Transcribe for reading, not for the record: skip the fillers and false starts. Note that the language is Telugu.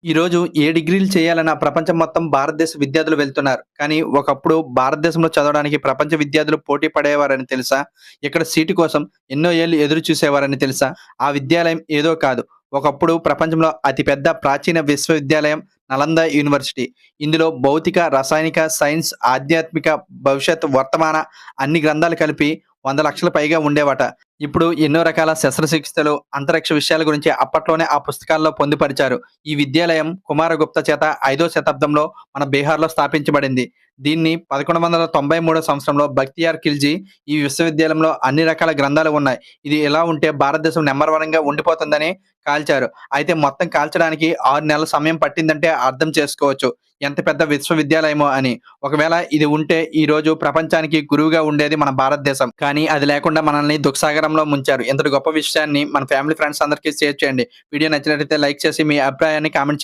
ఈరోజు ఏ డిగ్రీలు చేయాలన్నా ప్రపంచం మొత్తం భారతదేశ విద్యార్థులు వెళ్తున్నారు. కానీ ఒకప్పుడు భారతదేశంలో చదవడానికి ప్రపంచ విద్యార్థులు పోటీ పడేవారని తెలుసా? ఇక్కడ సీటు కోసం ఎన్నో ఏళ్ళు ఎదురు చూసేవారని తెలుసా? ఆ విద్యాలయం ఏదో కాదు. ఒకప్పుడు ప్రపంచంలో అతిపెద్ద ప్రాచీన విశ్వవిద్యాలయం నలంద యూనివర్సిటీ. ఇందులో భౌతిక, రసాయనిక, సైన్స్, ఆధ్యాత్మిక, భవిష్యత్, వర్తమాన అన్ని గ్రంథాలు కలిపి 100,00,000 పైగా ఉండేవట. ఇప్పుడు ఎన్నో రకాల శస్త్రచికిత్సలు, అంతరిక్ష విషయాల గురించి అప్పట్లోనే ఆ పుస్తకాల్లో పొందుపరిచారు. ఈ విద్యాలయం కుమారగుప్త చేత 5వ శతాబ్దంలో మన బీహార్‌లో స్థాపించబడింది. దీన్ని 1193 సంవత్సరంలో బక్తియార్ ఖిల్జీ ఈ విశ్వవిద్యాలయంలో అన్ని రకాల గ్రంథాలు ఉన్నాయి. ఇది ఇలా ఉంటే భారతదేశం నంబర్ వన్‌గా ఉండిపోతుందని కాల్చారు. అయితే మొత్తం కాల్చడానికి 6 నెలల సమయం పట్టిందంటే అర్థం చేసుకోవచ్చు. ఎంత పెద్ద విశ్వవిద్యాలయమో అని. ఒకవేళ ఇది ఉంటే ఈరోజు ప్రపంచానికి గురువుగా ఉండేది మన భారతదేశం. కానీ అది లేకుండా మనల్ని దుఃఖసాగరంలో ముంచారు. ఇంతటి గొప్ప విషయాన్ని మన ఫ్యామిలీ, ఫ్రెండ్స్ అందరికీ షేర్ చేయండి. వీడియో నచ్చినట్లయితే లైక్ చేసి మీ అభిప్రాయాన్ని కామెంట్ చేయండి.